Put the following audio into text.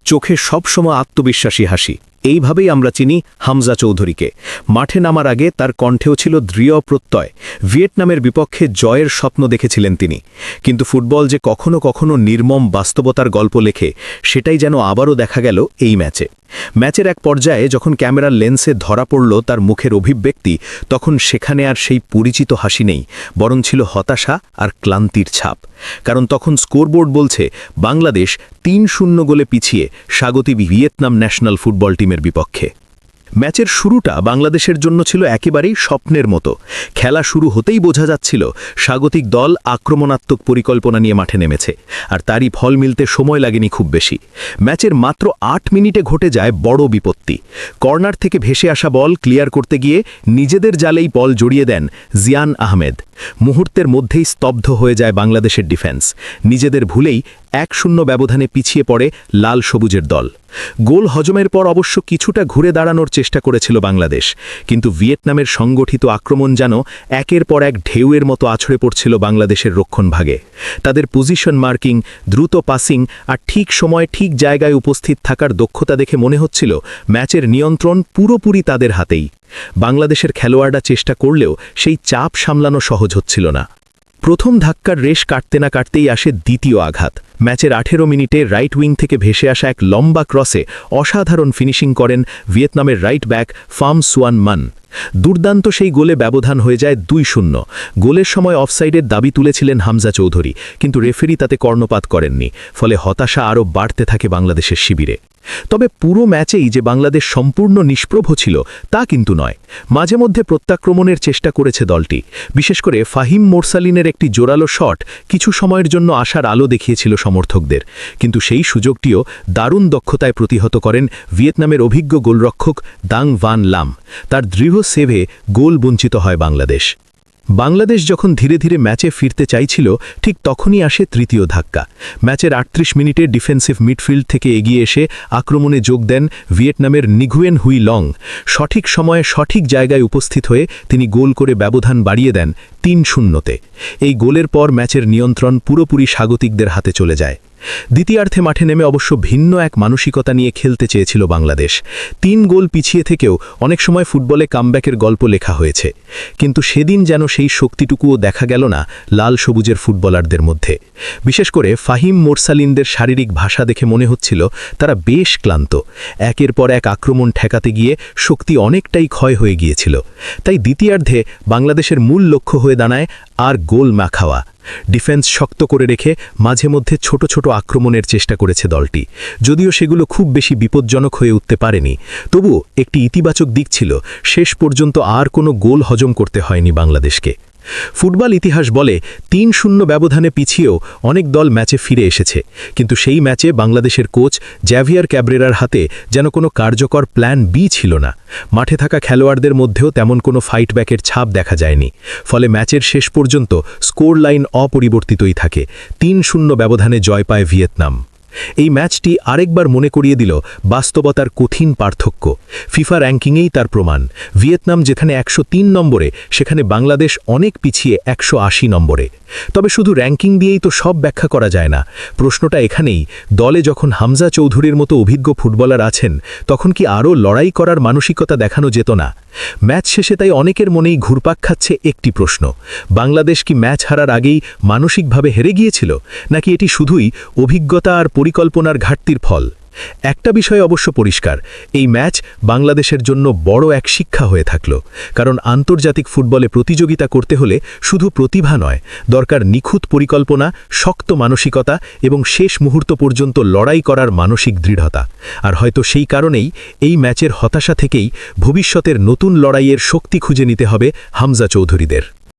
চোখে সবসময় আত্মবিশ্বাসী হাসি। এইভাবেই আমরা চিনি হামজা চৌধুরীকে। মাঠে নামার আগে তার কণ্ঠেও ছিল দৃঢ় প্রত্যয়। ভিয়েতনামের বিপক্ষে জয়ের স্বপ্ন দেখেছিলেন তিনি। কিন্তু ফুটবল যে কখনো কখনো নির্মম বাস্তবতার গল্প লেখে, সেটাই যেন আবারও দেখা গেল এই ম্যাচে। ম্যাচের এক পর্যায়ে যখন ক্যামেরার লেন্সে ধরা পড়ল তার মুখের অভিব্যক্তি, তখন সেখানে আর সেই পরিচিত হাসি নেই, বরং ছিল হতাশা আর ক্লান্তির ছাপ। কারণ তখন স্কোরবোর্ড বলছে বাংলাদেশ ৩-০ গোলে পিছিয়ে স্বাগতিক ভিয়েতনাম ন্যাশনাল ফুটবল টিমের বিপক্ষে। ম্যাচের শুরুটা বাংলাদেশের জন্য ছিল একেবারেই স্বপ্নের মতো। খেলা শুরু হতেই বোঝা যাচ্ছিল স্বাগতিক দল আক্রমণাত্মক পরিকল্পনা নিয়ে মাঠে নেমেছে, আর তারই ফল মিলতে সময় লাগেনি খুব বেশি। ম্যাচের মাত্র ৮ মিনিটে ঘটে যায় বড় বিপত্তি। কর্নার থেকে ভেসে আসা বল ক্লিয়ার করতে গিয়ে নিজেদের জালেই বল জড়িয়ে দেন জিয়ান আহমেদ। মুহূর্তের মধ্যেই স্তব্ধ হয়ে যায় বাংলাদেশের ডিফেন্স। নিজেদের ভুলেই ১-০ ব্যবধানে পিছিয়ে পড়ে লাল সবুজের দল। গোল হজমের পর অবশ্য কিছুটা ঘুরে দাঁড়ানোর চেষ্টা করেছিল বাংলাদেশ, কিন্তু ভিয়েতনামের সংগঠিত আক্রমণ যেন একের পর এক ঢেউয়ের মতো আছড়ে পড়ছিল বাংলাদেশের রক্ষণভাগে। তাদের পজিশন মার্কিং, দ্রুত পাসিং আর ঠিক সময়ে ঠিক জায়গায় উপস্থিত থাকার দক্ষতা দেখে মনে হচ্ছিল ম্যাচের নিয়ন্ত্রণ পুরোপুরি তাদের হাতেই। বাংলাদেশের খেলোয়াড়রা চেষ্টা করলেও সেই চাপ সামলানো সহজ হচ্ছিল না। প্রথম ধাক্কার রেশ কাটতে না কাটতেই আসে দ্বিতীয় আঘাত। ম্যাচের ১৮ মিনিটে রাইট উইং থেকে ভেসে আসা এক লম্বা ক্রসে অসাধারণ ফিনিশিং করেন ভিয়েতনামের রাইট ব্যাক ফাম সুয়ান মান। দুর্দান্ত সেই গোলে ব্যবধান হয়ে যায় ২-০। গোলের সময় অফসাইডের দাবি তুলেছিলেন হামজা চৌধুরী, কিন্তু রেফারি তাতে কর্ণপাত করেননি। ফলে হতাশা আরও বাড়তে থাকে বাংলাদেশের শিবিরে। তবে পুরো ম্যাচেই যে বাংলাদেশ সম্পূর্ণ নিষ্প্রভ ছিল তা কিন্তু নয়। মাঝে মধ্যে প্রত্যাক্রমণের চেষ্টা করেছে দলটি। বিশেষ করে ফাহিম মোরসালিনের একটি জোরালো শট কিছু সময়ের জন্য আশার আলো দেখিয়েছিল সমর্থকদের, কিন্তু সেই সুযোগটিও দারুণ দক্ষতায় প্রতিহত করেন ভিয়েতনামের অভিজ্ঞ গোলরক্ষক দাং ভান লাম। তার দৃঢ় সেভে গোল বঞ্চিত হয় বাংলাদেশ। বাংলাদেশ যখন ধীরে ধীরে ম্যাচে ফিরতে চাইছিল, ঠিক তখনই আসে তৃতীয় ধাক্কা। ম্যাচের ৩৮ মিনিটে ডিফেন্সিভ মিডফিল্ড থেকে এগিয়ে এসে আক্রমণে যোগ দেন ভিয়েতনামের নিগুয়েন হুই লং। সঠিক সময়ে সঠিক জায়গায় উপস্থিত হয়ে তিনি গোল করে ব্যবধান বাড়িয়ে দেন ৩-০-তে। এই গোলের পর ম্যাচের নিয়ন্ত্রণ পুরোপুরি স্বাগতিকদের হাতে চলে যায়। দ্বিতীয়ার্ধে মাঠে নেমে অবশ্য ভিন্ন এক মানসিকতা নিয়ে খেলতে চেয়েছিল বাংলাদেশ। ৩ গোল পিছিয়ে থেকেও অনেক সময় ফুটবলে কামব্যাকের গল্প লেখা হয়েছে, কিন্তু সেদিন যেন সেই শক্তিটুকুও দেখা গেল না লাল সবুজের ফুটবলারদের মধ্যে। বিশেষ করে ফাহিম মোরসালিনদের শারীরিক ভাষা দেখে মনে হচ্ছিল তারা বেশ ক্লান্ত। একের পর এক আক্রমণ ঠেকাতে গিয়ে শক্তি অনেকটাই ক্ষয় হয়ে গিয়েছিল। তাই দ্বিতীয়ার্ধে বাংলাদেশের মূল লক্ষ্য হয়ে দাঁড়ায় আর গোল না খাওয়া। ডিফেন্স শক্ত করে রেখে মাঝে মধ্যে ছোট ছোট আক্রমণের চেষ্টা করেছে দলটি, যদিও সেগুলো খুব বেশি বিপজ্জনক হয়ে উঠতে পারেনি। তবুও একটি ইতিবাচক দিক ছিল, শেষ পর্যন্ত আর কোনো গোল হজম করতে হয়নি বাংলাদেশকে। ফুটবল ইতিহাস বলে ৩-০ ব্যবধানে পিছিয়েও অনেক দল ম্যাচে ফিরে এসেছে, কিন্তু সেই ম্যাচে বাংলাদেশের কোচ জ্যাভিয়ার ক্যাব্রেরার হাতে যেন কোনো কার্যকর প্ল্যান বি ছিল না। মাঠে থাকা খেলোয়াড়দের মধ্যেও তেমন কোনো ফাইট ব্যাকের ছাপ দেখা যায়নি। ফলে ম্যাচের শেষ পর্যন্ত স্কোর লাইন অপরিবর্তিতই থাকে। ৩-০ ব্যবধানে জয় পায় ভিয়েতনাম। এই ম্যাচটি আরেকবার মনে করিয়ে দিল বাস্তবতার কঠিন পার্থক্য। ফিফা র্যাঙ্কিংয়েই তার প্রমাণ। ভিয়েতনাম যেখানে ১০৩ নম্বরে, সেখানে বাংলাদেশ অনেক পিছিয়ে ১৮০ নম্বরে। তবে শুধু র্যাঙ্কিং দিয়েই তো সব ব্যাখ্যা করা যায় না। প্রশ্নটা এখানেই, দলে যখন হামজা চৌধুরীর মতো অভিজ্ঞ ফুটবলার আছেন, তখন কি আরও লড়াই করার মানসিকতা দেখানো যেত না? ম্যাচ শেষে তাই অনেকের মনেই ঘুরপাক খাচ্ছে একটি প্রশ্ন: বাংলাদেশ কি ম্যাচ হারার আগেই মানসিকভাবে হেরে গিয়েছিল, নাকি এটি শুধুই অভিজ্ঞতা আর পরিকল্পনার ঘাটতির ফল? একটা বিষয় অবশ্য পরিষ্কার, এই ম্যাচ বাংলাদেশের জন্য বড় এক শিক্ষা হয়ে থাকল। কারণ আন্তর্জাতিক ফুটবলে প্রতিযোগিতা করতে হলে শুধু প্রতিভা নয়, দরকার নিখুঁত পরিকল্পনা, শক্ত মানসিকতা এবং শেষ মুহূর্ত পর্যন্ত লড়াই করার মানসিক দৃঢ়তা। আর হয়তো সেই কারণেই এই ম্যাচের হতাশা থেকেই ভবিষ্যতের নতুন লড়াইয়ের শক্তি খুঁজে নিতে হবে হামজা চৌধুরীদের।